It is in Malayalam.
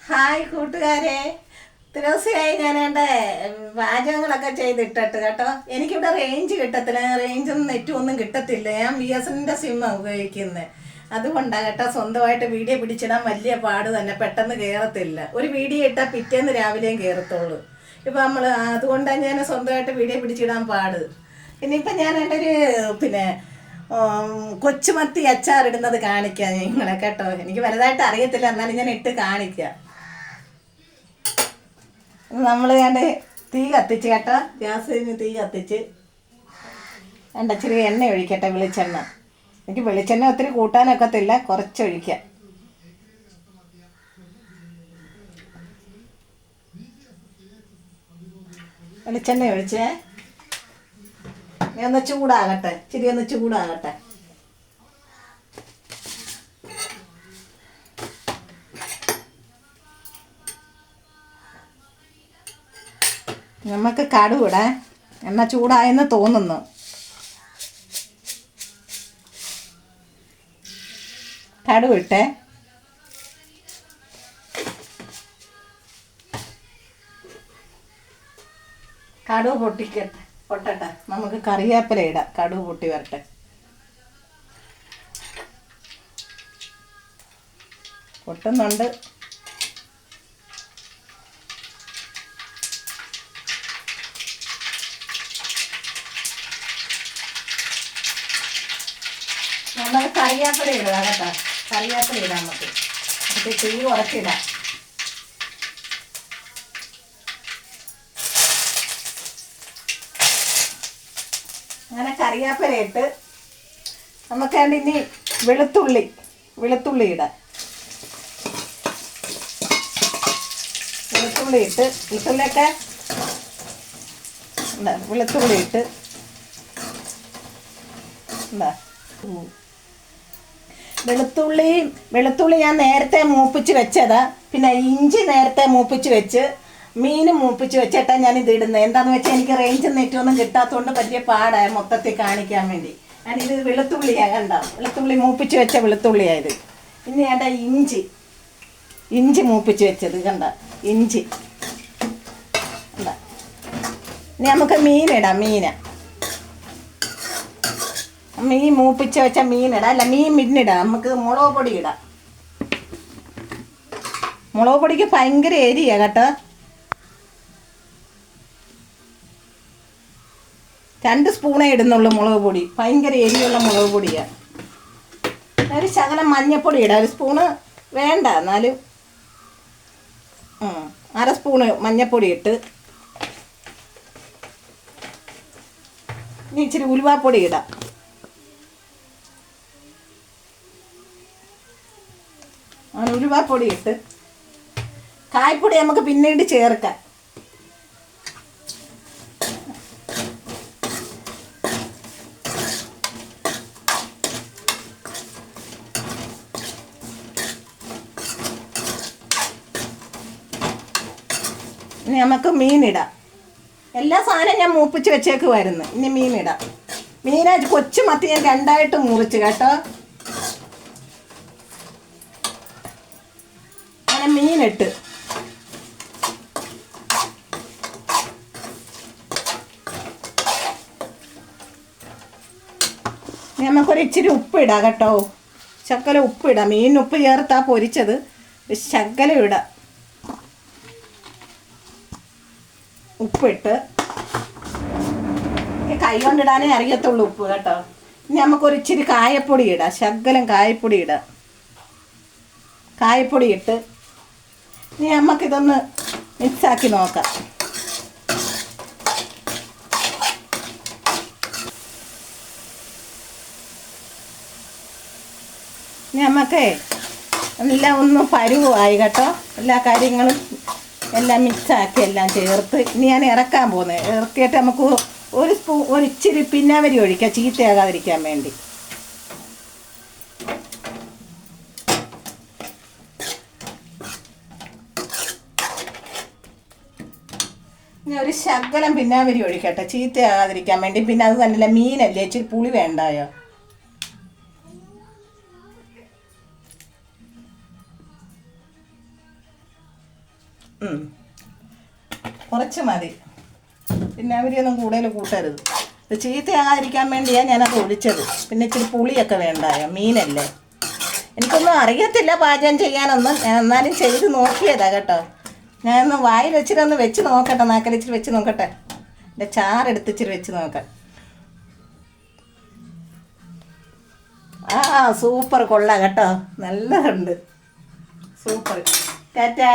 ഹായ് കൂട്ടുകാരെ, ഇത്ര ദിവസമായി ഞാൻ എൻ്റെ പാചകങ്ങളൊക്കെ ചെയ്തിട്ടിട്ട് കേട്ടോ. എനിക്കിവിടെ റേഞ്ച് കിട്ടത്തില്ല, റേഞ്ചൊന്നും നെറ്റും ഒന്നും കിട്ടത്തില്ല. ഞാൻ BSNL സിമ്മാണ് ഉപയോഗിക്കുന്നത്. അതുകൊണ്ടാണ് കേട്ടോ, സ്വന്തമായിട്ട് വീഡിയോ പിടിച്ചിടാൻ വലിയ പാട് തന്നെ, പെട്ടെന്ന് കയറത്തില്ല. ഒരു വീഡിയോ ഇട്ടാൽ പിറ്റേന്ന് രാവിലെയും കയറത്തുള്ളൂ. ഇപ്പം അതുകൊണ്ടാണ് ഞാൻ സ്വന്തമായിട്ട് വീഡിയോ പിടിച്ചിടാൻ പാട്. ഇനിയിപ്പം ഞാൻ എൻ്റെ പിന്നെ കൊച്ചുമത്തി അച്ചാറിടുന്നത് കാണിക്കാം നിങ്ങളെ കേട്ടോ. എനിക്ക് വലുതായിട്ട് അറിയത്തില്ല, എന്നാലും ഞാൻ ഇട്ട് കാണിക്കാം. നമ്മൾ കണ്ട് തീ കത്തിച്ച് കേട്ടോ, ഗ്യാസിന് തീ കത്തിച്ച് ഇച്ചിരി എണ്ണ ഒഴിക്കട്ടെ, വെളിച്ചെണ്ണ. എനിക്ക് വെളിച്ചെണ്ണ ഒത്തിരി കൂട്ടാനൊക്കത്തില്ല, കുറച്ചൊഴിക്കാം. വെളിച്ചെണ്ണ ഒഴിച്ചേ, ഒന്ന് ചൂടാകട്ടെ, ഇച്ചിരി ഒന്ന് ചൂടാകട്ടെ. നമുക്ക് കടുവിടാം. എണ്ണ ചൂടായെന്ന് തോന്നുന്നു. കടുവിട്ടെ, കടുവ് പൊട്ടട്ടെ. നമുക്ക് കറിവേപ്പില ഇടാം. കടുവ് പൊട്ടി വരട്ടെ. പൊട്ടുന്നുണ്ട്. നമ്മൾ കറിവേപ്പില ഇടുക കേട്ടോ. കറിവേപ്പില ഇടാം നമുക്ക്. തീ കുറച്ചിടാം. അങ്ങനെ കറിവേപ്പില ഇട്ട് നമുക്ക് ഇനി വെളുത്തുള്ളി ഇടാം. വെളുത്തുള്ളി ഇട്ട് വെളുത്തുള്ളിയൊക്കെ വെളുത്തുള്ളി ഇട്ട് എന്താ വെളുത്തുള്ളി ഞാൻ നേരത്തെ മൂപ്പിച്ച് വെച്ചതാ. പിന്നെ ഇഞ്ചി നേരത്തെ മൂപ്പിച്ച് വെച്ച്, മീനും മൂപ്പിച്ച് വെച്ചിട്ടാണ് ഞാനിത് ഇടുന്നത്. എന്താണെന്ന് വെച്ചാൽ എനിക്ക് റേഞ്ച് നെറ്റൊന്നും കിട്ടാത്തതുകൊണ്ട് വലിയ പാടായ മൊത്തത്തിൽ കാണിക്കാൻ വേണ്ടി. ഞാനിത് വെളുത്തുള്ളിയാണ് കണ്ടോ, വെളുത്തുള്ളി മൂപ്പിച്ച് വെച്ച വെളുത്തുള്ളിയായത്. ഇനി വേണ്ട ഇഞ്ചി മൂപ്പിച്ച് വെച്ചത് കണ്ട, ഇഞ്ചി കണ്ട. ഇനി നമുക്ക് മീനിടാം. മീൻ മൂപ്പിച്ച് വെച്ച മീനിടാം. അല്ല, മീൻ മിന്നിടാം. നമുക്ക് മുളക് പൊടി ഇടാം. മുളക് പൊടിക്ക് ഭയങ്കര എരിയാണ് കേട്ടോ. 2 സ്പൂണേ ഇടുന്നുള്ളൂ മുളക് പൊടി. ഭയങ്കര എരിയുള്ള മുളക് പൊടിയാണ്. ഒരു ശകലം മഞ്ഞൾപ്പൊടി ഇടാം. 1 സ്പൂണ് വേണ്ട, എന്നാലും 1/2 സ്പൂണ് മഞ്ഞൾപ്പൊടി ഇട്ട്, ഇനി ഇച്ചിരി ഉലുവാപ്പൊടി ഇടാം. ഉലുവാപ്പൊടി ഇട്ട്, കായ്പ്പൊടി നമുക്ക് പിന്നീട് ചേർക്കാം. ഇനി നമുക്ക് മീനിടാം. എല്ലാ സാധനവും ഞാൻ മൂപ്പിച്ച് വെച്ചേക്കുമായിരുന്നു. ഇനി മീനിടാം. കൊച്ചു മത്തി ഞാൻ 2ആയിട്ട് മുറിച്ച് കേട്ടോ. അങ്ങനെ മീനിട്ട് നമുക്കൊരു ഇച്ചിരി ഉപ്പിടാം കേട്ടോ. ശകലം ഉപ്പിടാം. മീൻ ഉപ്പ് ചേർത്താ പൊരിച്ചത്. ശകലം ഇടാം. ഉപ്പിട്ട്, കൈ കൊണ്ടിടാനേ അറിയത്തുള്ളൂ ഉപ്പ് കേട്ടോ. ഇനി നമുക്കൊരു ഇച്ചിരി കായപ്പൊടി ഇടാം. ശകലം കായപ്പൊടി ഇടാം. കായപ്പൊടി ഇട്ട് ഇനി നമുക്കിതൊന്ന് മിക്സാക്കി നോക്കാം. ഇനി നമുക്ക് എല്ലാം ഒന്ന് പരുവായി കേട്ടോ. എല്ലാ കാര്യങ്ങളും എല്ലാം മിക്സാക്കി എല്ലാം ചേർത്ത് ഇനി ഞാൻ ഇറക്കാൻ പോകുന്നത്. ഇറക്കിയിട്ട് നമുക്ക് ഒരു ഇച്ചിരി പിന്നാവരി ഒഴിക്കാം, ചീത്തയാകാതിരിക്കാൻ വേണ്ടി. ഇനി ഒരു ശകലം പിന്നാവരി ഒഴിക്കട്ടെ, ചീത്തയാകാതിരിക്കാൻ വേണ്ടി. പിന്നെ അത് തന്നെയല്ല, മീനല്ലേ, ഇച്ചിരി പുളി വേണ്ടായോ. കുറച്ച് മതി, പിന്നെ അവരെയൊന്നും കൂടുതൽ കൂട്ടരുത്. ഇത് ചീത്തയാകാതിരിക്കാൻ വേണ്ടിയാണ് ഞാനത് ഒഴിച്ചത്. പിന്നെ ഇച്ചിരി പുളിയൊക്കെ വേണ്ടായോ, മീനല്ലേ. എനിക്കൊന്നും അറിയത്തില്ല പാചകം ചെയ്യാനൊന്നും, ഞാൻ എന്നാലും ചെയ്ത് നോക്കിയതാ കേട്ടോ. ഞാനൊന്ന് വായിൽ വെച്ചിട്ടൊന്ന് വെച്ച് നോക്കട്ടെ, നാക്കലിച്ചിരി വെച്ച് നോക്കട്ടെ. എൻ്റെ ചാറെടുത്തിച്ചിരി വെച്ച് നോക്കാം. സൂപ്പർ, കൊള്ളാം കേട്ടോ, നല്ലതുണ്ട്, സൂപ്പർ. ടാറ്റാ.